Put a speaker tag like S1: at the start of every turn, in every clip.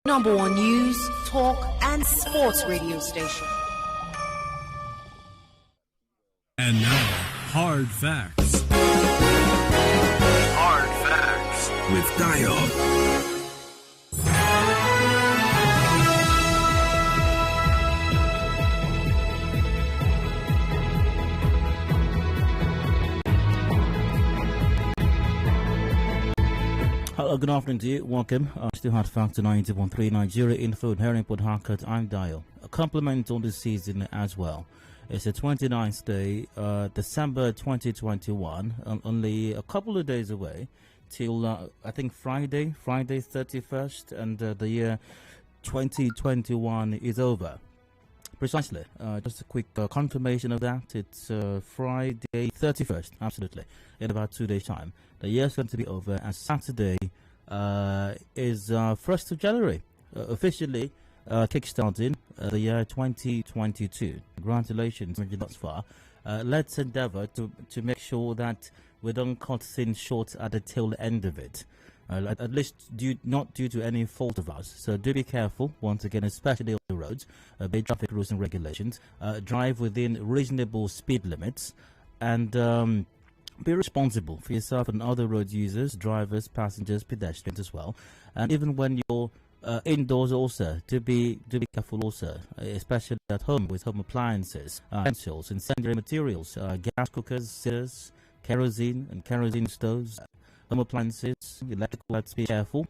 S1: Number one news, talk, and sports radio station.
S2: And now, Hard Facts. Hard Facts with Dayo.
S3: Hello, good afternoon to you. Welcome. Still Hard Facts 90.3 Nigeria Info and Herring Port Harcourt. I'm Dayo. A compliment on this season as well. It's the 29th day, December 2021, only a couple of days away till, I think, Friday 31st, and the year 2021 is over. Precisely. Just a quick confirmation of that. It's Friday 31st, absolutely, in about 2 days' time. The year's going to be over, and Saturday is 1st of January, officially kickstarting the year 2022. Congratulations, thus far. Let's endeavor to make sure that we don't cut things short at the tail end of it. At least not due to any fault of us. So do be careful, once again, especially on the roads. Obey traffic rules and regulations. Drive within reasonable speed limits. And be responsible for yourself and other road users, drivers, passengers, pedestrians as well. And even when you're indoors also, to be careful also, especially at home with home appliances, utensils, incendiary materials, gas cookers, scissors, kerosene and kerosene stoves, home appliances, electrical lights. Be careful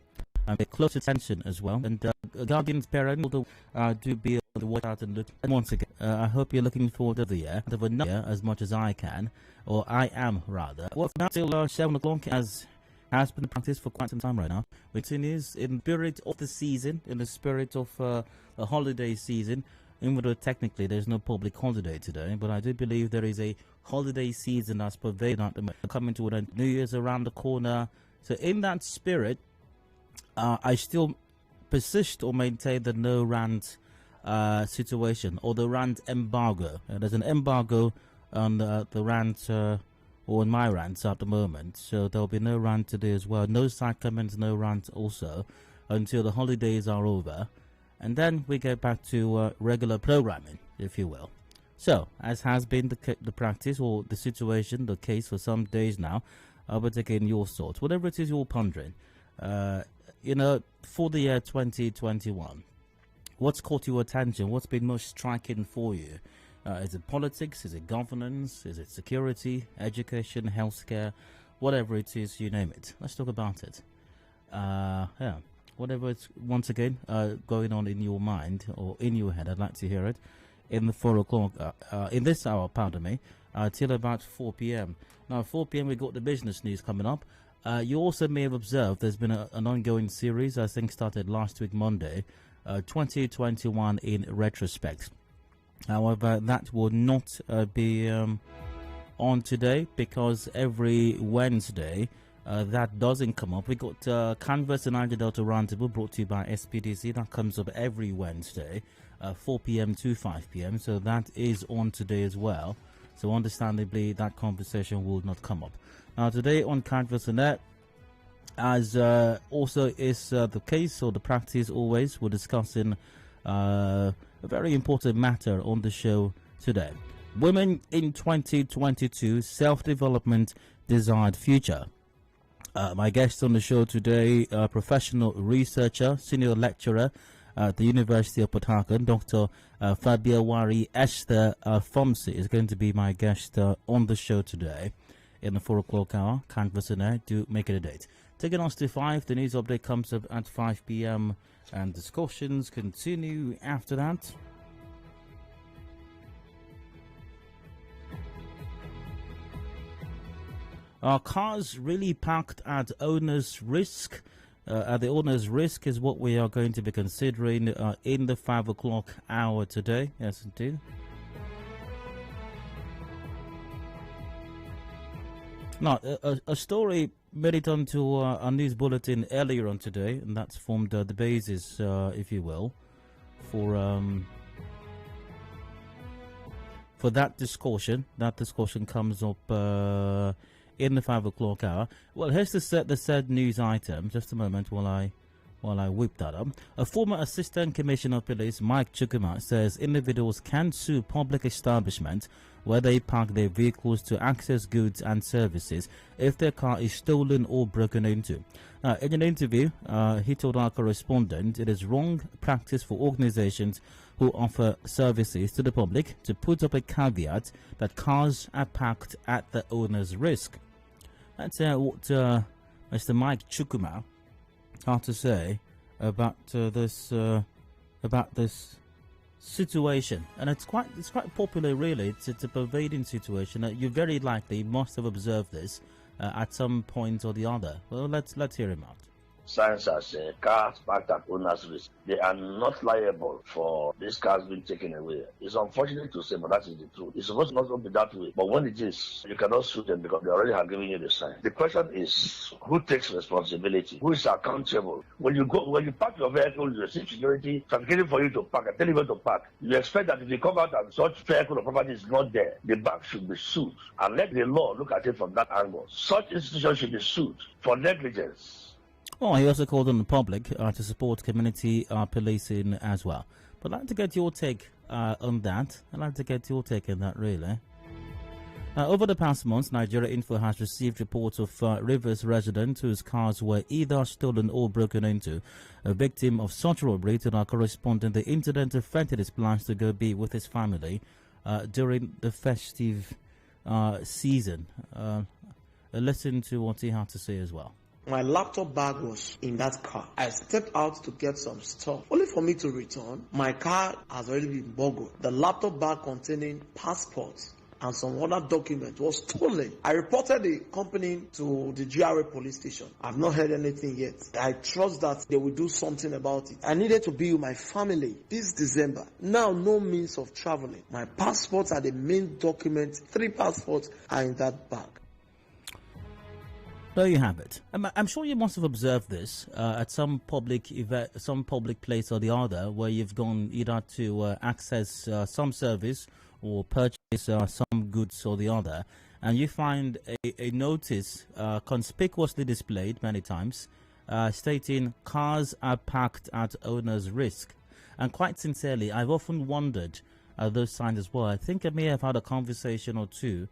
S3: and pay close attention as well. And guardians, parents, do be on the watch out and look. And once again, I hope you're looking forward to the year, of another year as much as I can, or I am rather. Well, now till 7 o'clock has been the practice for quite some time right now. Which is in the spirit of the season, in the spirit of a holiday season. Even though technically there's no public holiday today, but I do believe there is a holiday season that's pervaded at the moment. Coming to an end, New Year's around the corner. So in that spirit, I still persist or maintain the no rant situation, or the rant embargo. There's an embargo on the rant, or on my rants at the moment, so there'll be no rant today as well. No side comments, no rant also, until the holidays are over. And then we get back to regular programming, if you will. So, as has been the practice or the situation, the case for some days now, I'll be taking your thoughts, whatever it is you're pondering. For the year 2021, what's caught your attention? What's been most striking for you? Is it politics? Is it governance? Is it security, education, healthcare? Whatever it is, you name it. Let's talk about it. Whatever it's, once again, going on in your mind or in your head, I'd like to hear it in the 4 o'clock, in this hour, pardon me, till about 4 p.m. Now, 4 p.m. we got the business news coming up. You also may have observed there's been an ongoing series, I think started last week, Monday, 2021 in retrospect. However, that will not be on today, because every Wednesday, that doesn't come up. We got Canvas and Niger Delta Roundtable brought to you by SPDC. That comes up every Wednesday, 4 p.m. to 5 p.m. So that is on today as well. So understandably, that conversation will not come up. Now today on Canvas and Net, as also is the case or the practice always, we're discussing a very important matter on the show today. Women in 2022, self-development, desired future. My guest on the show today, professional researcher, senior lecturer at the University of Port Harcourt, Dr. Fabiawari Esther Fomsi is going to be my guest on the show today in the 4 o'clock hour. Canvas and Air, do make it a date. Taking us to 5, the news update comes up at 5 p.m. and discussions continue after that. Are cars really parked at owner's risk? At the owner's risk is what we are going to be considering in the 5 o'clock hour today. Yes, indeed. Now, a story made it onto a news bulletin earlier on today, and that's formed the basis, if you will, for that discussion. That discussion comes up in the 5 o'clock hour. Well, here's the said news item. Just a moment while while I whip that up. A former Assistant Commissioner of Police, Mike Chukwuma, says individuals can sue public establishments where they park their vehicles to access goods and services if their car is stolen or broken into. In an interview, he told our correspondent it is wrong practice for organizations who offer services to the public to put up a caveat that cars are parked at the owner's risk. That's what Mr. Mike Chukwuma had to say about this situation, and it's quite popular, really. It's a pervading situation. You very likely must have observed this at some point or the other. Well, let's hear him out.
S4: Science has said cars parked at owner's risk. They are not liable for these cars being taken away. It's unfortunate to say, but that is the truth. It's supposed to not be that way. But when it is, you cannot sue them because they already have given you the sign. The question is, who takes responsibility? Who is accountable? When you park your vehicle, you receive security certificate for you to park and tell you where to park. You expect that if you come out and such vehicle or property is not there, the bank should be sued. And let the law look at it from that angle. Such institutions should be sued for negligence.
S3: Well, he also called on the public to support community policing as well. But I'd like to get your take on that. I'd like to get your take on that, really. Over the past months, Nigeria Info has received reports of Rivers residents whose cars were either stolen or broken into. A victim of such robbery to our correspondent, the incident affected his plans to go be with his family during the festive season. Listen to what he had to say as well.
S5: My laptop bag was in that car. I stepped out to get some stuff, only for me to return. My car has already been burgled. The laptop bag containing passports and some other documents was stolen. I reported the company to the GRA police station. I've not heard anything yet. I trust that they will do something about it. I needed to be with my family this December. Now, no means of traveling. My passports are the main document. 3 passports are in that bag.
S3: There you have it. I'm sure you must have observed this at some public event, some public place or the other, where you've gone either to access some service or purchase some goods or the other, and you find a notice conspicuously displayed many times stating cars are parked at owner's risk. And quite sincerely, I've often wondered those signs as well. I think I may have had a conversation or two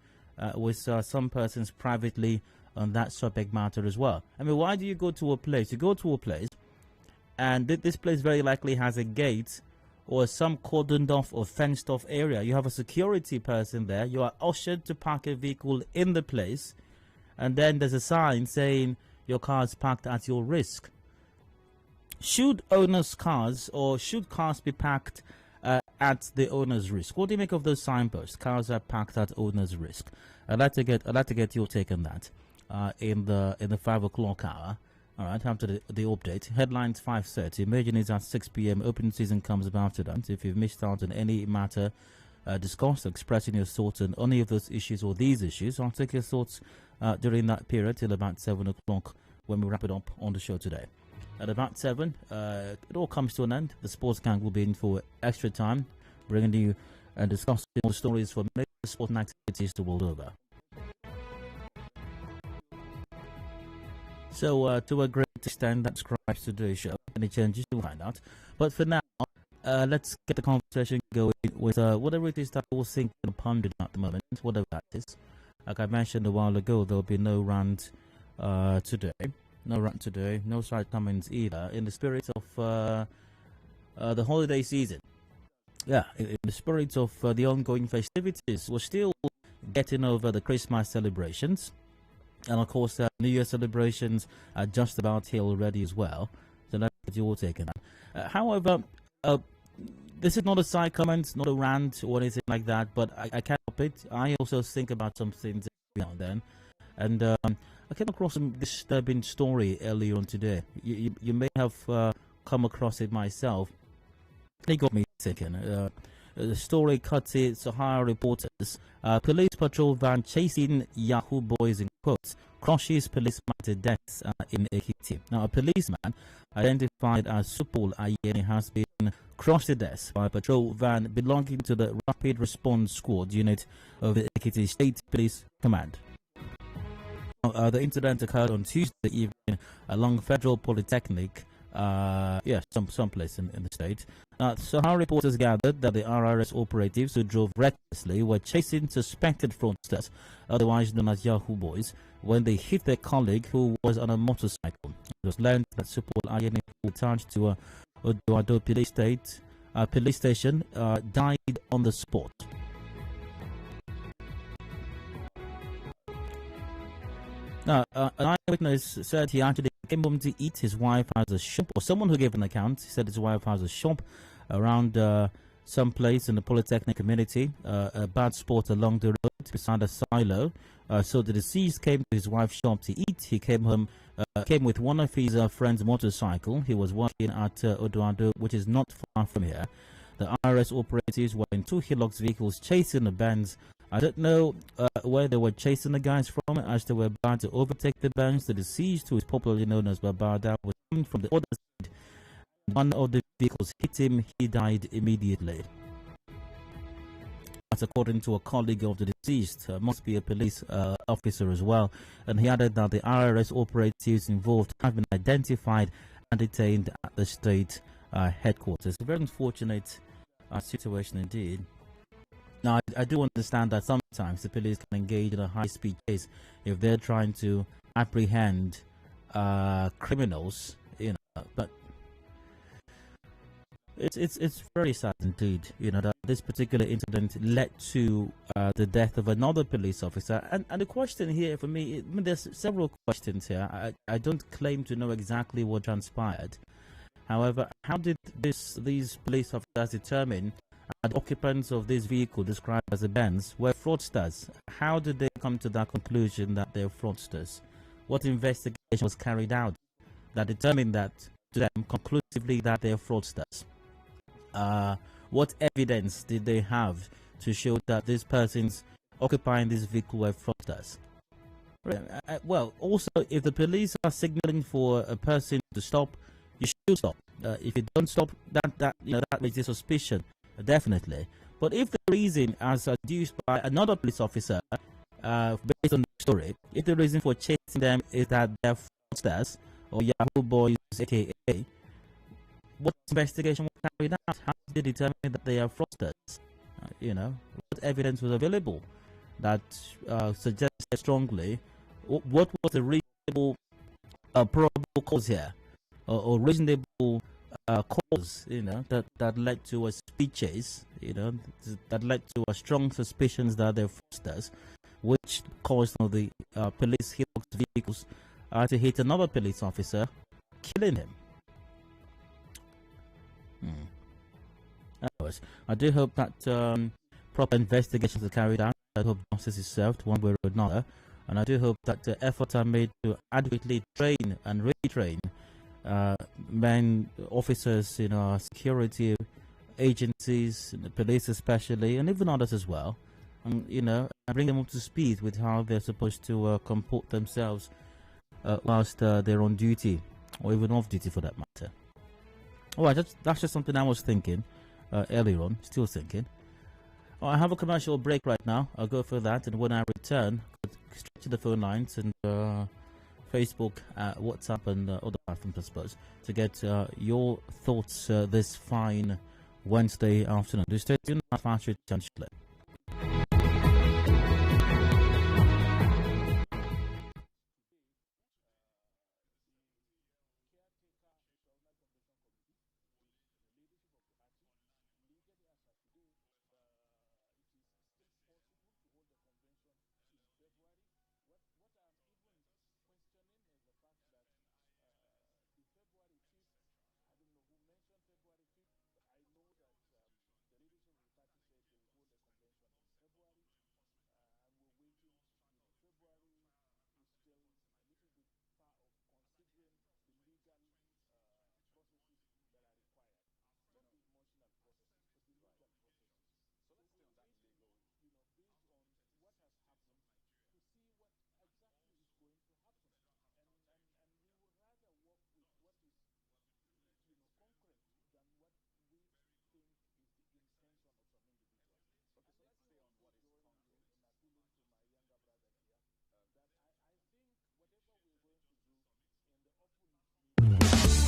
S3: with some persons privately on that subject matter as well. I mean, why do you go to a place? You go to a place, and this place very likely has a gate or some cordoned off or fenced off area. You have a security person there. You are ushered to park a vehicle in the place, and then there's a sign saying your car is parked at your risk. Should owners' cars or should cars be parked at the owner's risk? What do you make of those signposts? Cars are parked at owner's risk. I'd like to get your take on that. In the 5 o'clock hour. All right, after the update. Headlines 5:30. Major news at 6 p.m. Open season comes about today. If you've missed out on any matter discussed, expressing your thoughts on any of those issues or these issues, I'll take your thoughts during that period till about 7 o'clock when we wrap it up on the show today. At about 7, it all comes to an end. The sports gang will be in for extra time, bringing you and discussing all the stories from major sporting activities the world over. So, to a great extent, that describes today's show. Any changes, you'll find out. But for now, let's get the conversation going with whatever it is that we're thinking and pondering at the moment, whatever that is. Like I mentioned a while ago, there'll be no rant today. No rant today, no side comments either. In the spirit of the holiday season. Yeah, in the spirit of the ongoing festivities, we're still getting over the Christmas celebrations. And of course, New Year celebrations are just about here already as well. So let's get your take on that. However, this is not a side comment, not a rant or anything like that, but I can't help it. I also think about some things every now and then. And I came across a disturbing story earlier on today. You may have come across it myself. It got me thinking. The story courtesy Sahara reporters. Police patrol van chasing Yahoo boys in quotes crushes policeman to death in Ekiti. Now, a policeman identified as Supul Ayeni has been crushed to death by a patrol van belonging to the Rapid Response Squad unit of the Ekiti State Police Command. The incident occurred on Tuesday evening along Federal Polytechnic some place in the state. So how reporters gathered that the RRS operatives who drove recklessly were chasing suspected fraudsters, otherwise known as Yahoo Boys, when they hit their colleague who was on a motorcycle. It was learned that support Ayeni, attached to Odoado police station, died on the spot. Now, an eyewitness said he actually came home to eat. His wife has a shop, or someone who gave an account said his wife has a shop around some place in the Polytechnic community, a bad spot along the road beside a silo. So the deceased came to his wife's shop to eat. He came home, came with one of his friend's motorcycle. He was working at Odoado, which is not far from here. The IRS operatives were in two Hilux vehicles chasing the bands. I don't know where they were chasing the guys from, as they were about to overtake the bands. The deceased, who is popularly known as Babada, was coming from the other side. One of the vehicles hit him. He died immediately. That's according to a colleague of the deceased. Must be a police officer as well. And he added that the IRS operatives involved have been identified and detained at the state headquarters. A very unfortunate situation indeed. Now, I do understand that sometimes the police can engage in a high-speed chase if they're trying to apprehend criminals, but it's very sad indeed, that this particular incident led to the death of another police officer. And the question here for me, there's several questions here. I don't claim to know exactly what transpired. However, how did these police officers determine the occupants of this vehicle, described as a Benz, were fraudsters? How did they come to that conclusion that they're fraudsters? What investigation was carried out that determined that to them conclusively that they're fraudsters? What evidence did they have to show that these persons occupying this vehicle were fraudsters? Well, also, if the police are signaling for a person to stop, you should stop. If you don't stop, that raises suspicion, definitely. But if the reason, as adduced by another police officer, based on the story, if the reason for chasing them is that they're fraudsters or Yahoo Boys, aka, what investigation was carried out? How did they determine that they are fraudsters? What evidence was available that suggested strongly what was the reasonable, probable cause here, or reasonable cause, that led to a speed chase, that led to a strong suspicions that they're fraudsters, which caused the police vehicles to hit another police officer, killing him. Anyways, I do hope that proper investigations are carried out. I hope justice is served one way or another, and I do hope that efforts are made to adequately train and retrain officers, security agencies, the police especially, and even others as well, and bring them up to speed with how they're supposed to comport themselves whilst they're on duty, or even off duty for that matter. Alright, that's just something I was thinking earlier on, still thinking. I have a commercial break right now. I'll go for that, and when I return, I'll go straight to the phone lines and Facebook, WhatsApp, and other platforms, I suppose, to get your thoughts this fine Wednesday afternoon. Do stay tuned. I'll fast return shortly.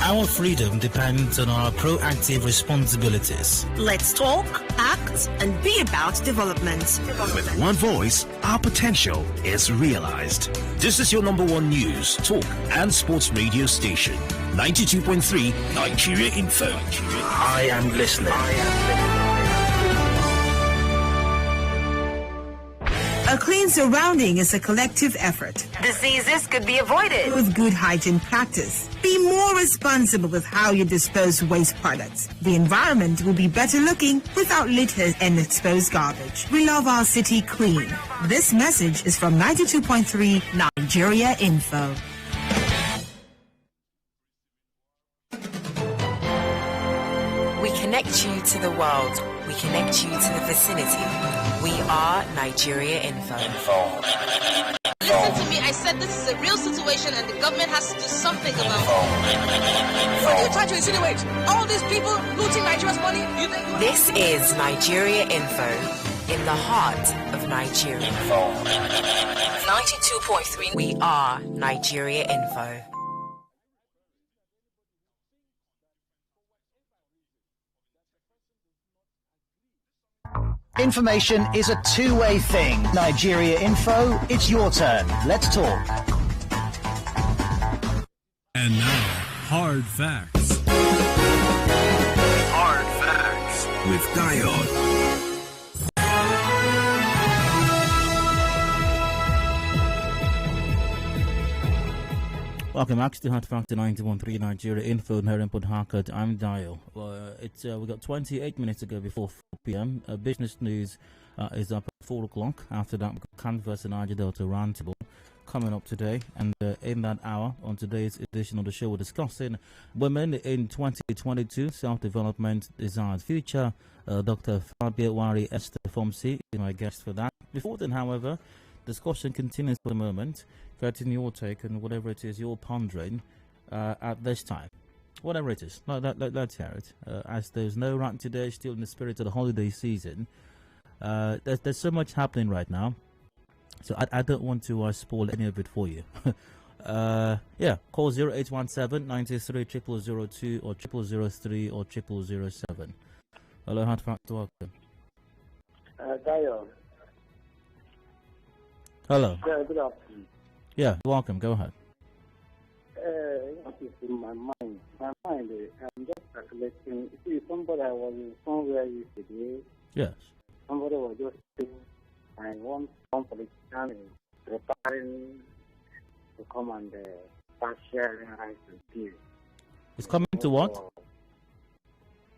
S3: Our freedom depends on our proactive responsibilities.
S1: Let's talk, act, and be about development.
S2: With one voice, our potential is realized. This is your number one news, talk, and sports radio station. 92.3 Nigeria Info. I am listening.
S1: A clean surrounding is a collective effort. Diseases could be avoided with good hygiene practice. Be more responsible with how you dispose waste products. The environment will be better looking without litter and exposed garbage. We love our city clean. This message is from 92.3 Nigeria Info.
S6: We connect you to the world. We connect you to the vicinity. We are Nigeria Info.
S7: Listen to me, I said this is a real situation and the government has to do something about it. What are you trying to insinuate? All these people looting Nigeria's money?
S6: This is Nigeria Info, in the heart of Nigeria. 92.3. We are Nigeria Info.
S8: Information is a two-way thing. Nigeria Info, it's your turn. Let's talk.
S2: And now, hard facts. Hard facts with Dion.
S3: Welcome back to Hot Factor 91.3 Nigeria Info here in Port Harcourt. I'm Dio. We got 28 minutes to go before 4 p.m. Business news is up at 4 o'clock. After that, we've got Canvas and Niger Delta Roundtable coming up today. And in that hour, on today's edition of the show, we're discussing women in 2022, self-development, desired future. Dr. Fabia Wari Esther Fomsi is my guest for that. Before then, however, discussion continues for the moment. Getting your take on whatever it is you're pondering at this time. Whatever it is. Let's hear it. As there's no rant today, still in the spirit of the holiday season, there's so much happening right now. So I don't want to spoil any of it for you. Call 0817 93 0002 or 0003 or 0007. Hello, hard factor, welcome.
S9: Dayo.
S3: Hello.
S9: Yeah, good afternoon.
S3: Yeah, welcome. Go ahead.
S9: What is in my mind? I'm just calculating. See, somebody I was in somewhere yesterday.
S3: Yes.
S9: Somebody was just saying, I want some politician is preparing to come and start sharing rice and peas.
S3: It's coming to what?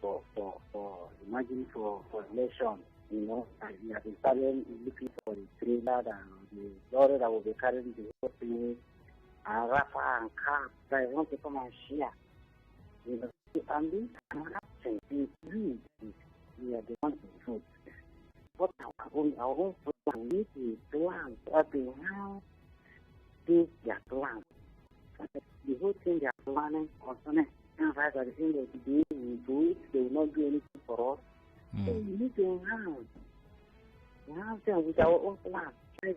S9: For imagine for election. You know, we have been starting looking for the trailer and the lorry that will be carrying the whole thing, and Rafa and cars that want to come and share. You know, and this corruption is we are the ones to vote. But our own plan, we need to plan what they have, take their plan. The whole thing they are planning concerning, and right at the end of the day, we do it, they will not do anything for us. So we need to have them with our own plan. That is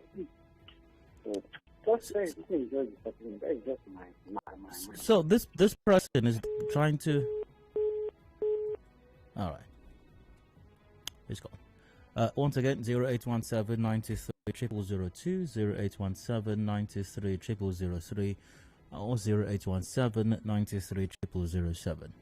S9: just my
S3: So this person is trying to. All right, he's gone. Once again, 0817 93 0002, 0817 93 0003, or 0817 93 0007.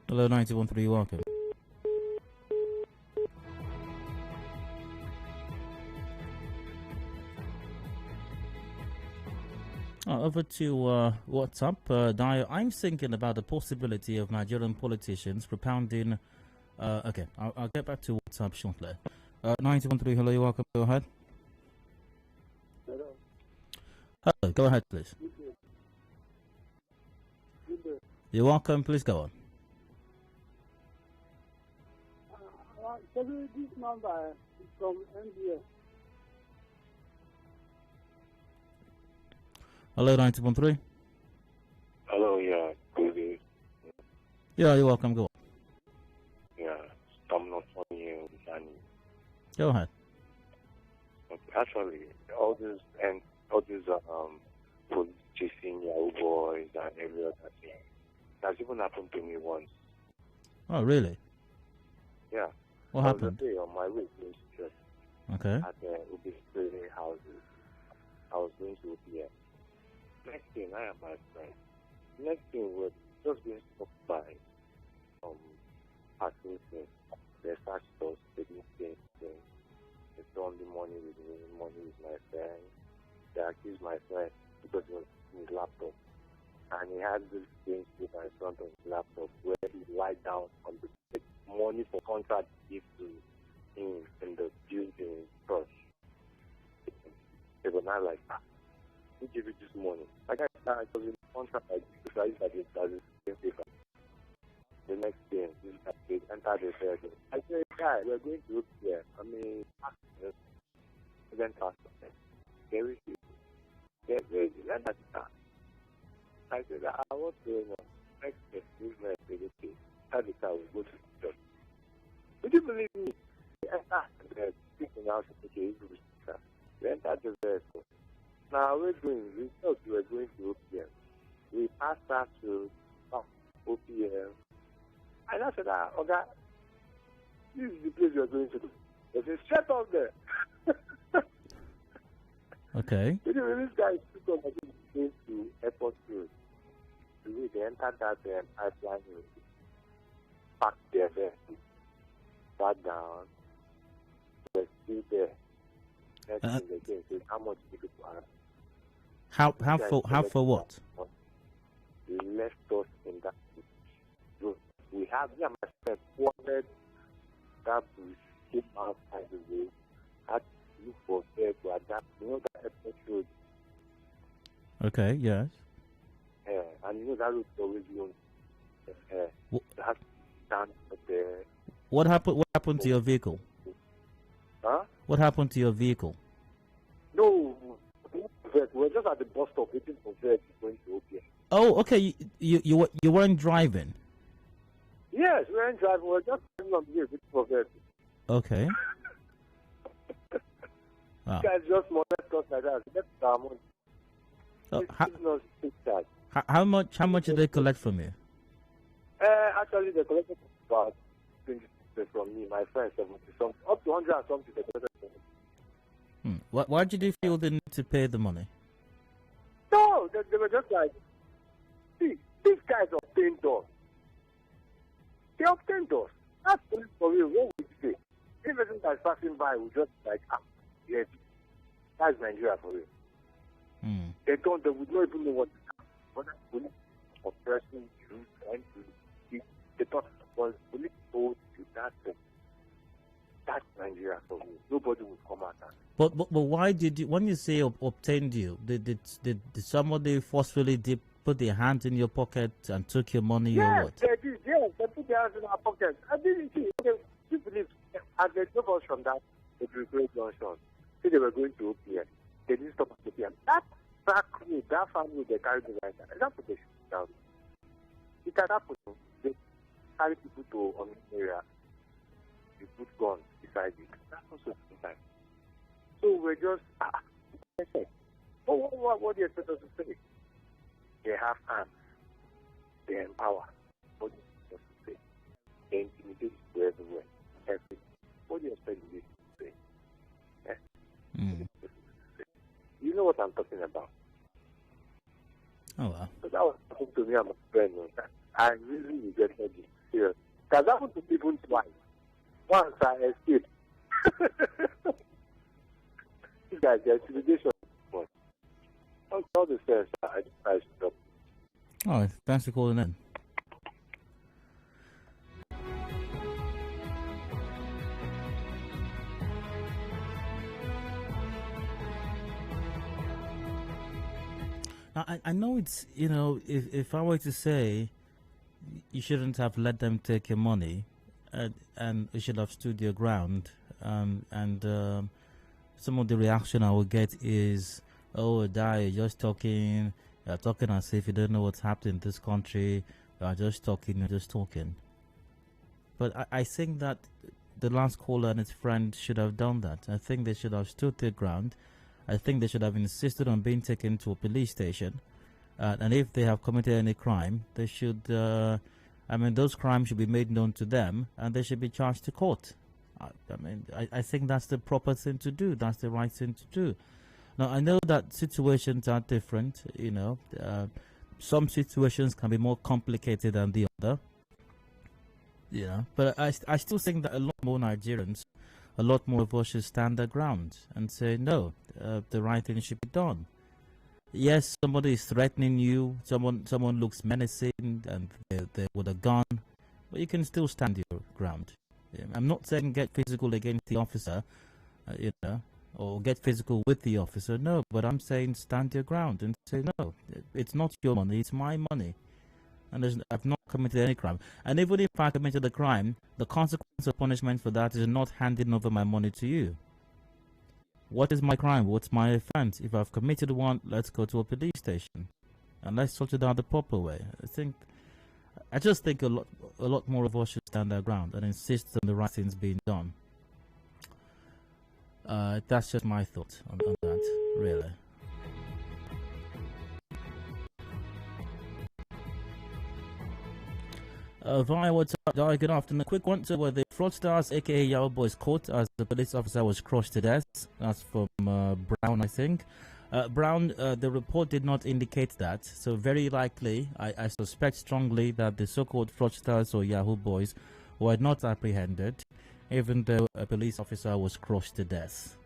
S3: Hello, 91.3, welcome. Over to WhatsApp. Dio, I'm thinking about the possibility of Nigerian politicians propounding... okay, I'll get back to WhatsApp shortly. 91.3, hello, you're welcome. Go ahead.
S9: Hello.
S3: Hello, go ahead, please. You're welcome, please go on.
S9: This number is from NBS.
S3: Hello, 90.3.
S10: Hello, yeah, good day.
S3: Yeah, you're welcome, go on.
S10: Yeah, I'm not on you,
S3: Go ahead.
S10: Okay, as actually, all these police chasing Yahoo boys and every other thing. That's even happened to me once.
S3: Oh, really?
S10: Yeah.
S3: What happened?
S10: I was on my way to church.
S3: Okay.
S10: At the Ubi houses. I was going to OPM. Next thing, I am my friend. Next thing, we're just being stopped by patrons. They searched us, they didn't say anything. They found the money with my friend. They accused my friend because it was his laptop. And he had this thing in front of his laptop where he lied down on the bed. Money for contract give to him in the building church. They were not like, who gave you this money? Like I was in contract like this, I used to get this paper. The next day, this guy entered the building. I said, guy, we're going to look here. I mean, then pastor. There is you. There is you. Let that start. I said, I want to know. Next day, this man said, okay, how the car will go to the church. Would you believe me? He entered the bed, speaking out, okay, you will be sir. We entered the vehicle. Now, we're going, we thought we were going to OPM. We passed that to OPM. And I said, okay, this is the place we are going to do. They said, straight up there.
S3: Okay.
S10: Anyway, this guy took on going to Airport Road. They entered that pipeline road. Parked there, sat down. They're still there. Next thing again, said, how much did you ask?
S3: How for what?
S10: They left us in that room. We have, me and my friend, wanted that bush, came outside the way, had to look for air to adapt. You know that Airport Road?
S3: Okay, yes.
S10: And you know that road is always long. They have to stand there.
S3: What happened to your vehicle?
S10: Huh?
S3: What happened to your vehicle?
S10: No, we're just at the bus stop waiting for Veg going to OPM.
S3: Oh, okay. You weren't driving.
S10: Yes, we weren't driving. We're just standing on the way waiting for Veg.
S3: Okay. Wow.
S10: You guys just molest us like that. That's our money.
S3: How much did they collect from you?
S10: Actually, they collected about 20 from me, my friend, 70 something, up to 100 and something. They collected from me.
S3: Why did you feel the need to pay the money?
S10: No, they were just like, see, these guys obtained us. They obtained us. That's police for real. What would you say? If a person that's passing by would just like, yes, that's Nigeria for real. They would not even know what to do. But that's police oppressing you, trying to see. They thought was police told you that's Nigeria for real. Nobody would come out and.
S3: But why did you, when you say obtained you, did somebody forcefully put their hands in your pocket and took your money or what?
S10: They did. Yes, they put their hands in our pockets. I didn't see. You believe, as they took us from that Great Junction, see they were going to OPM. They didn't stop at OPM. That family, they carried the right. That's what they should down. It can happen. They carry people to area. They put guns beside it. That's also sometimes. So we're just, what do you expect us to say? They have hands. They empower. What do you expect us to say? They intimidate you everywhere. Everything. What do you expect this to say? You know what I'm talking about.
S3: Oh, wow.
S10: So that was happened to me and my friend. I really regretted it. Serious. That happened to people twice. Once I escaped. These guys, the intimidation. All the sense, I stopped.
S3: Oh, thanks for calling in. Now, I know it's, if I were to say you shouldn't have let them take your money and you should have stood your ground, and some of the reaction I will get is, oh, you're just talking, you're talking as if you don't know what's happening in this country, you're just talking. But I think that the last caller and his friend should have done that. I think they should have stood their ground. I think they should have insisted on being taken to a police station. And if they have committed any crime, they should, those crimes should be made known to them and they should be charged to court. I think that's the proper thing to do. That's the right thing to do. Now, I know that situations are different, some situations can be more complicated than the other, but I still think that a lot more Nigerians, a lot more of us should stand their ground and say, no, the right thing should be done. Yes, somebody is threatening you, someone looks menacing and they're with a gun, but you can still stand your ground. I'm not saying get physical against the officer, or get physical with the officer. No, but I'm saying stand your ground and say, no, it's not your money, it's my money. And I've not committed any crime. And even if I committed a crime, the consequence of punishment for that is not handing over my money to you. What is my crime? What's my offense? If I've committed one, let's go to a police station. And let's sort it out the proper way. I just think a lot more of us should stand our ground and insist on the right things being done. That's just my thought on that, really. Via WhatsApp, good afternoon. Quick one, so were the fraudsters, aka Yahoo Boys, caught as the police officer was crushed to death? That's from Brown, I think. Brown, the report did not indicate that, so very likely, I suspect strongly that the so-called fraudsters or Yahoo Boys were not apprehended, even though a police officer was crushed to death.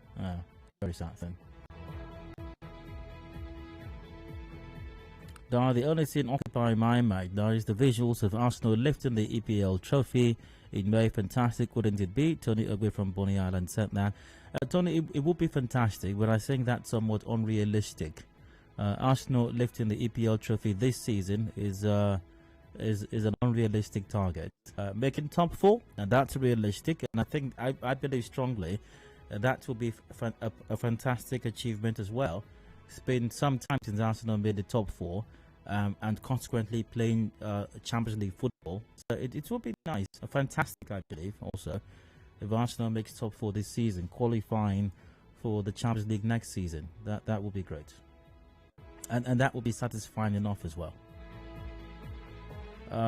S3: Very sad thing. Now, the only thing occupying my mind now is the visuals of Arsenal lifting the EPL trophy in May. Fantastic, wouldn't it be? Tony Ogwe from Bonny Island said that. Tony, it would be fantastic, but I think that's somewhat unrealistic. Arsenal lifting the EPL trophy this season is an unrealistic target. Making top four, and that's realistic, and I believe strongly that will be a fantastic achievement as well. It's been some time since Arsenal made the top four, and consequently playing Champions League football. So it will be nice, fantastic, I believe, also, if Arsenal makes top four this season, qualifying for the Champions League next season. That will be great, and that will be satisfying enough as well.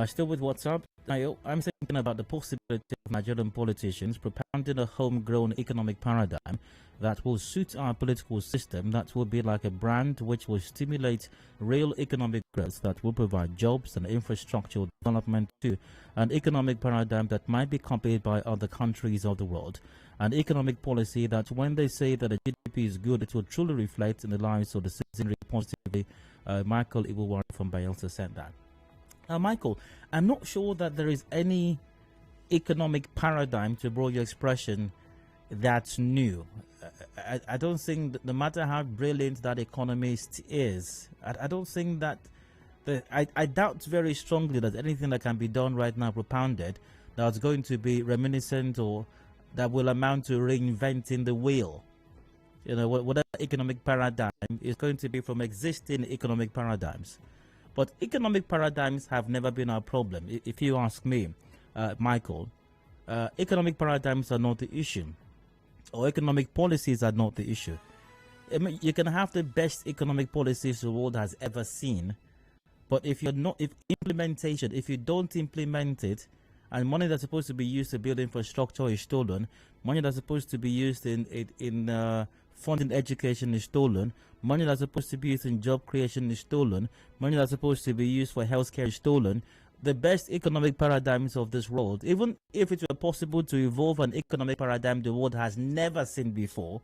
S3: Still with WhatsApp, I'm thinking about the possibility of Nigerian politicians propounding a homegrown economic paradigm that will suit our political system, that will be like a brand which will stimulate real economic growth, that will provide jobs and infrastructural development too. An economic paradigm that might be copied by other countries of the world. An economic policy that when they say that the GDP is good, it will truly reflect in the lives of the citizenry positively. Michael Ibuwari from Bayelsa said that. Michael, I'm not sure that there is any economic paradigm, to borrow your expression, that's new. I don't think that no matter how brilliant that economist is, I don't think that I doubt very strongly that anything that can be done right now propounded that's going to be reminiscent or that will amount to reinventing the wheel. Whatever economic paradigm is going to be from existing economic paradigms. But economic paradigms have never been our problem. If you ask me, Michael, economic paradigms are not the issue, or economic policies are not the issue. I mean, you can have the best economic policies the world has ever seen, but if you don't implement it, and money that's supposed to be used to build infrastructure is stolen, money that's supposed to be used in funding education is stolen, money that's supposed to be used in job creation is stolen, money that's supposed to be used for healthcare is stolen. The best economic paradigms of this world, even if it were possible to evolve an economic paradigm the world has never seen before,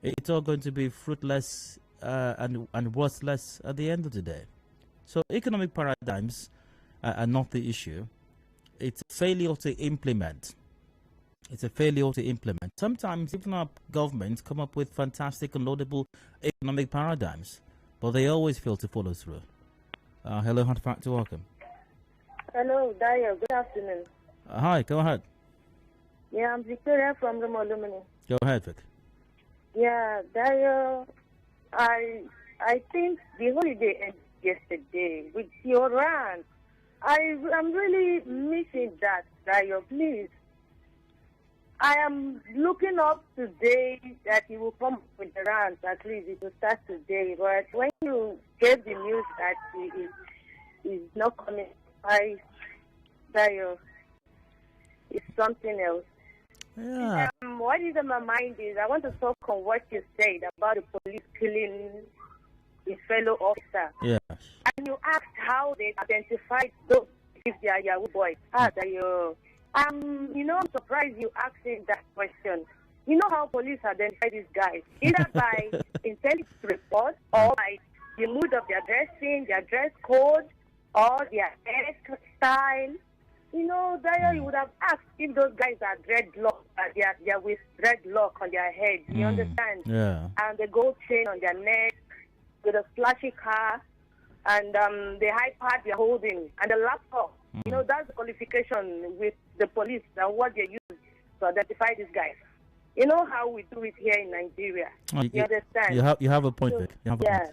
S3: it's all going to be fruitless and worthless at the end of the day. So economic paradigms are not the issue. It's a failure to implement. It's a failure to implement. Sometimes even our governments come up with fantastic and laudable economic paradigms, but they always fail to follow through. Hello, Hot Factor, welcome.
S11: Hello, Dayo. Good afternoon.
S3: Hi, go ahead.
S11: Yeah, I'm Victoria from Lumini.
S3: Go ahead, Vic.
S11: Yeah, Dayo, I think the holiday ended yesterday with your rant. I'm really missing that, Dayo, please. I am looking up today that he will come with the rant. At least it will start today. But when you gave the news that he is not coming, it's something else.
S3: Yeah.
S11: What is in my mind is I want to talk on what you said about the police killing his fellow officer.
S3: Yeah.
S11: And you asked how they identified those if they are Yahoo boys. I'm surprised you asking that question. You know how police identify these guys? Either by intelligence report or by the mood of their dressing, their dress code, or their hairstyle. You know, there you would have asked if those guys are dreadlock, they're with dreadlock on their head. You understand?
S3: Yeah.
S11: And the gold chain on their neck, with a flashy car, and the iPad they're holding, and the laptop. You know, that's the qualification with the police and what they use to identify these guys. You know how we do it here in Nigeria. You understand?
S3: You have a point, Vic.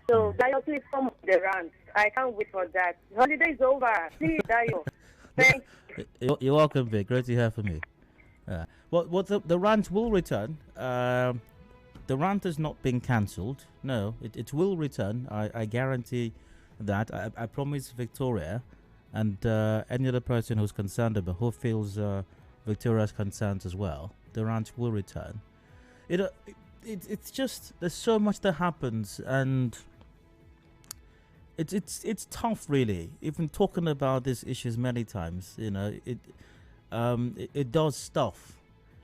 S11: So Dayo, please come with the rant. I can't wait for that. Holiday is over. See you, Dayo. Thanks.
S3: You're welcome, Vic. Great to hear from you. The rant will return. The rant has not been cancelled. No, it will return. I guarantee that. I promise Victoria and any other person who's concerned about, who feels Victoria's concerns as well. The rant will return. It's just, there's so much that happens, and it's tough, really. Even talking about these issues many times, you know, it does stuff.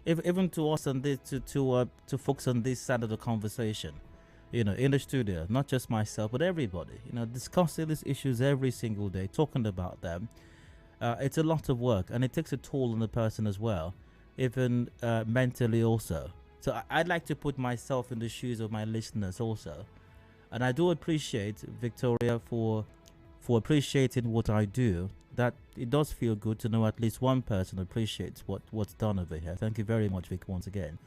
S3: Even to us and to folks on this side of the conversation, you know, in the studio, not just myself but everybody, you know, discussing these issues every single day, talking about them. It's a lot of work, and it takes a toll on the person as well, even mentally also. So I'd like to put myself in the shoes of my listeners also, and I do appreciate Victoria for appreciating what I do. That it does feel good to know at least one person appreciates what's done over here. Thank you very much, Vic, once again.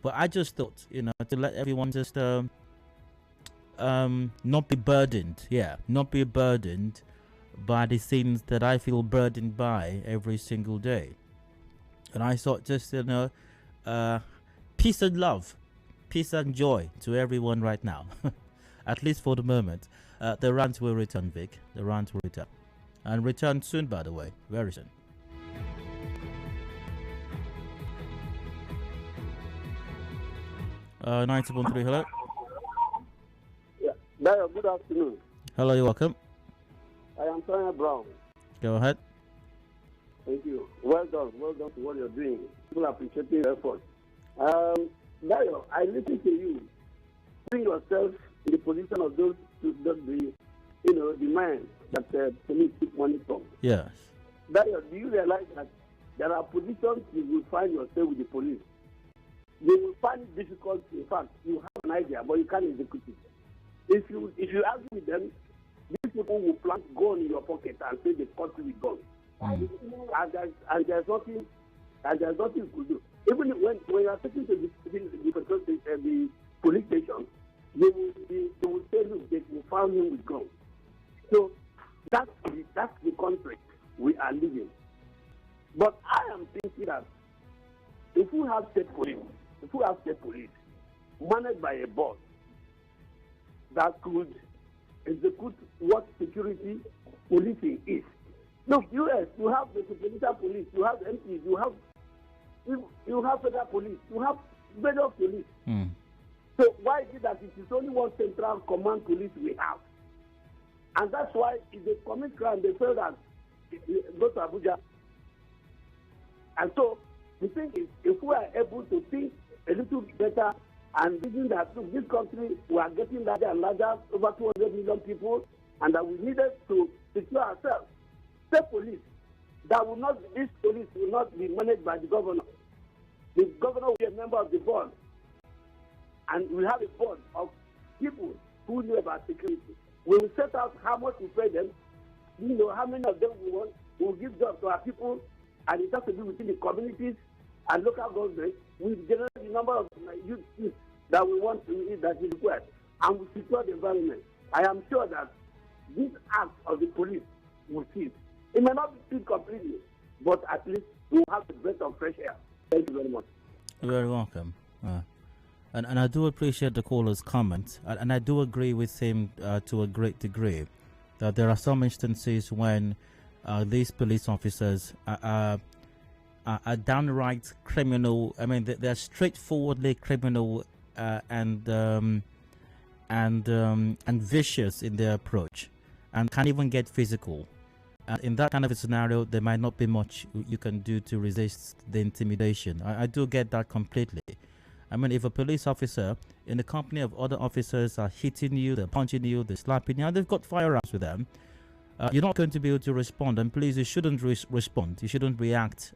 S3: But I just thought, you know, to let everyone just not be burdened. Yeah, not be burdened by the things that I feel burdened by every single day. And I thought, just, you know, peace and love, peace and joy to everyone right now. At least for the moment. The rant will return, Vic. The rant will return. And return soon, by the way. Very soon. Uh, 90.3, hello.
S12: Yeah, Dayo, good afternoon.
S3: Hello, you're welcome.
S12: I am Tanya Brown.
S3: Go ahead.
S12: Thank you. Well done to what you're doing. People appreciate your effort. Dayo, I listen to you. Putting yourself in the position of those the man that police take money from.
S3: Yes.
S12: Dayo, do you realize that there are positions you will find yourself with the police? You will find it difficult. In fact, you have an idea, but you can't execute it. If you argue with them, these people will plant gun in your pocket and say they caught you with gun. And there's nothing you could do. Even when you are taken to the police station, they will say, look, they found him with gun. So that's the country we are living. But I am thinking that if we have state police managed by a boss that could execute what security policing is. Look, US, you have the Metropolitan Police, you have MPs, you have federal police, you have federal police. So why is it that it is only one central command police we have? And that's why if they commit crime, they say that go to Abuja. And so the thing is, if we are able to think a little better and thinking that, look, this country, we are getting larger and larger, over 200 million people, and that we needed to secure ourselves. State police, this police will not be managed by the governor. The governor will be a member of the board. And we have a board of people who know about security. We will set out how much we pay them, you know, how many of them we want. We will give jobs to our people, and it has to be within the communities and local governments. We generate the number of youth that we want that is required, and we secure the environment. I am sure that this act of the police will cease. It may not be completely, but at least we will have the breath of fresh air. Thank you very much.
S3: And I do appreciate the caller's comment, and I do agree with him to a great degree that there are some instances when these police officers are downright criminal. I mean, they're straightforwardly criminal and vicious in their approach, and can even get physical. And in that kind of a scenario, there might not be much you can do to resist the intimidation. I do get that completely. I mean, if a police officer in the company of other officers are hitting you, they're punching you, they're slapping you, and they've got firearms with them, you're not going to be able to respond. And please, you shouldn't respond. You shouldn't react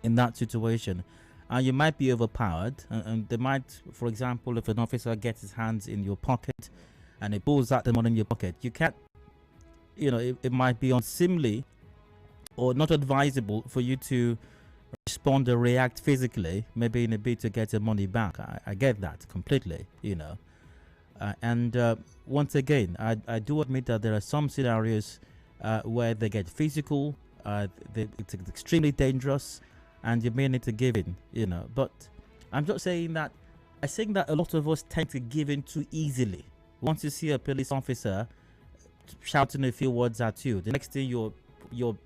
S3: in that situation. You might be overpowered, and they might, for example, if an officer gets his hands in your pocket and he pulls out the money in your pocket, you can't, it might be unseemly or not advisable for you to respond or react physically, maybe in a bid to get your money back. I get that completely, and once again, I do admit that there are some scenarios where they get physical, it's extremely dangerous, and you may need to give in, but I'm just saying that I think that a lot of us tend to give in too easily. Once you see a police officer shouting a few words at you, the next thing you're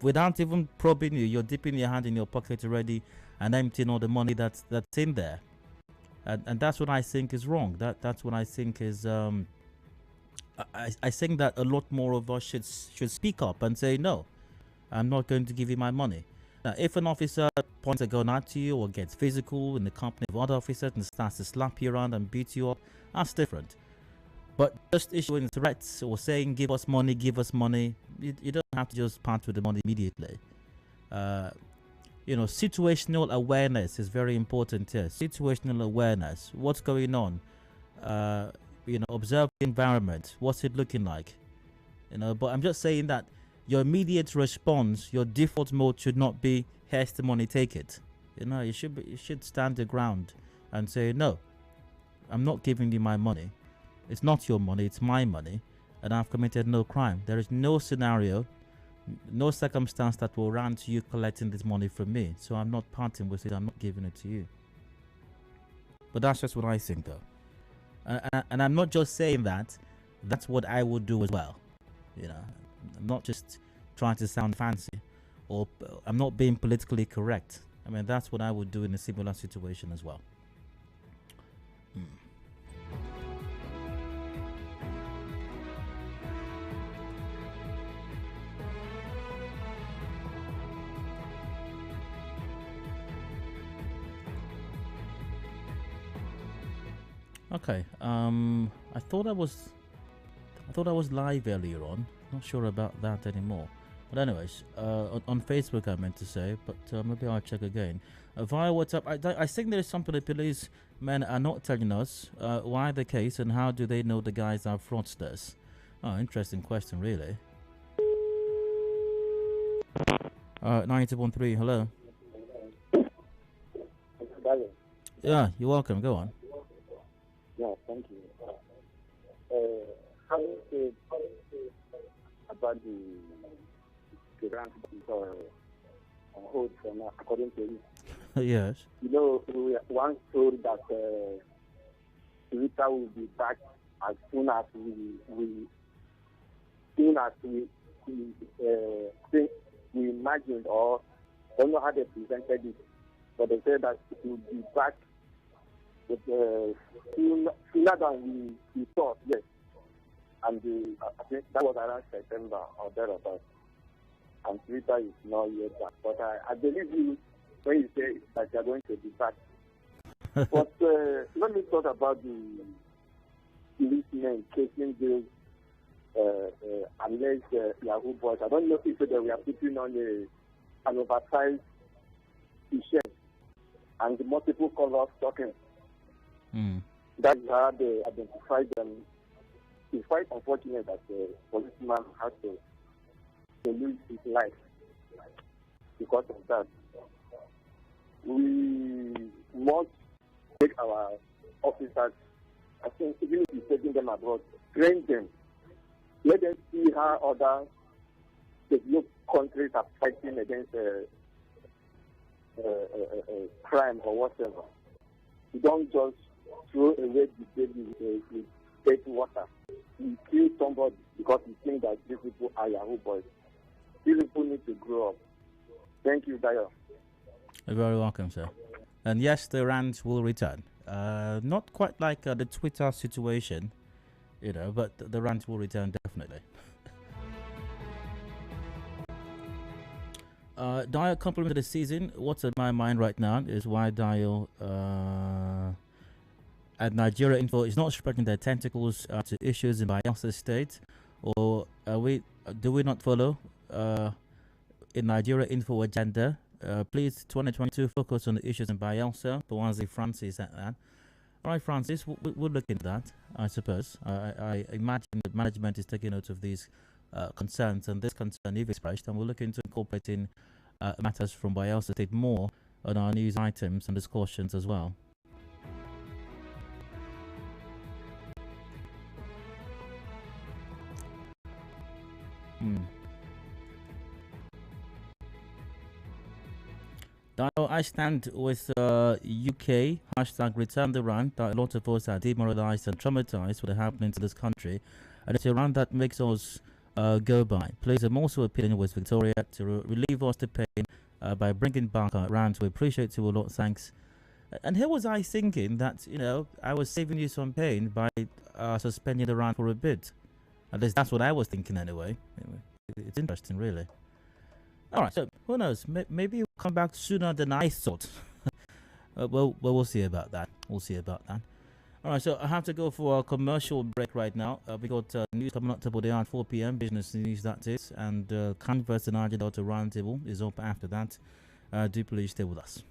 S3: without even probing you're dipping your hand in your pocket already and emptying all the money that's in there, and that's what I think is wrong. That's what I think is I think that a lot more of us should speak up and say, no, I'm not going to give you my money. Now, if an officer points a gun at you or gets physical in the company of other officers and starts to slap you around and beat you up, that's different. But just issuing threats or saying, give us money, you don't have to just part with the money immediately. Situational awareness is very important here. Situational awareness. What's going on? Observe the environment. What's it looking like? But I'm just saying that your immediate response, your default mode should not be, here's the money, take it. You should stand your ground and say, no, I'm not giving you my money. It's not your money, it's my money, and I've committed no crime. There is no scenario, no circumstance that will warrant you collecting this money from me. So I'm not parting with it, I'm not giving it to you. But that's just what I think, though. And I'm not just saying that, that's what I would do as well. I'm not just trying to sound fancy, or I'm not being politically correct. I mean, that's what I would do in a similar situation as well. Okay. I thought I was live earlier on. Not sure about that anymore. But anyways, on Facebook I meant to say, but maybe I'll check again. Via WhatsApp, I think there is something the police men are not telling us. Why the case and how do they know the guys are fraudsters? Oh, interesting question, really. 92.3, hello. Yeah, you're welcome. Go on.
S10: Yeah, thank you. How you say about the grant on hold for now, according to you?
S3: Yes.
S10: We were once told that Twitter will be back as soon as we imagined, or don't know how they presented it, but they said that it will be back with sooner than we thought, yes. And I think that was around September or thereabouts. And Twitter is not yet back. But I believe you when you say that you are going to be back. But let me talk about the policemen chasing those alleged Yahoo boys. I don't know if they were putting on an oversized t-shirt and multiple colors talking. That's how they identified them. It's quite unfortunate that the policeman has to lose his life because of that. We must take our officers, I think, even if we're taking them abroad, train them. Let them see how other developed countries are fighting against crime or whatever. You don't just throw away the baby with dirty water. He killed somebody because he thinks that these people are Yahoo boys. These people need to grow up. Thank you, Dayo.
S3: You're very welcome, sir. And yes, the rant will return. Not quite like the Twitter situation, but the rant will return definitely. Dio compliment of the season. What's on my mind right now is why Dio at Nigeria Info is not spreading their tentacles to issues in Bayelsa State, or do we not follow in Nigeria Info agenda? Please, 2022, focus on the issues in Bayelsa. Bawazi Francis at that. All right, Francis, we'll look into that, I suppose. I imagine the management is taking note of these concerns, and this concern you've expressed, and we'll look into incorporating matters from Bayelsa State more on our news items and discussions as well. I stand with UK hashtag return the rant. A lot of us are demoralized and traumatized with the happening to this country, and it's a rant that makes us go by. Please, I'm also appealing with Victoria to relieve us the pain by bringing back our rant. We appreciate you a lot. Thanks. And here was I thinking that I was saving you some pain by suspending the rant for a bit. At least that's what I was thinking anyway. It's interesting, really. All right, so who knows? Maybe you'll come back sooner than I thought. Well, we'll see about that. We'll see about that. All right, so I have to go for a commercial break right now. We got news coming up today at 4 p.m. Business news, that is. And Canvas and Adedayo Roundtable is up after that. Do please stay with us.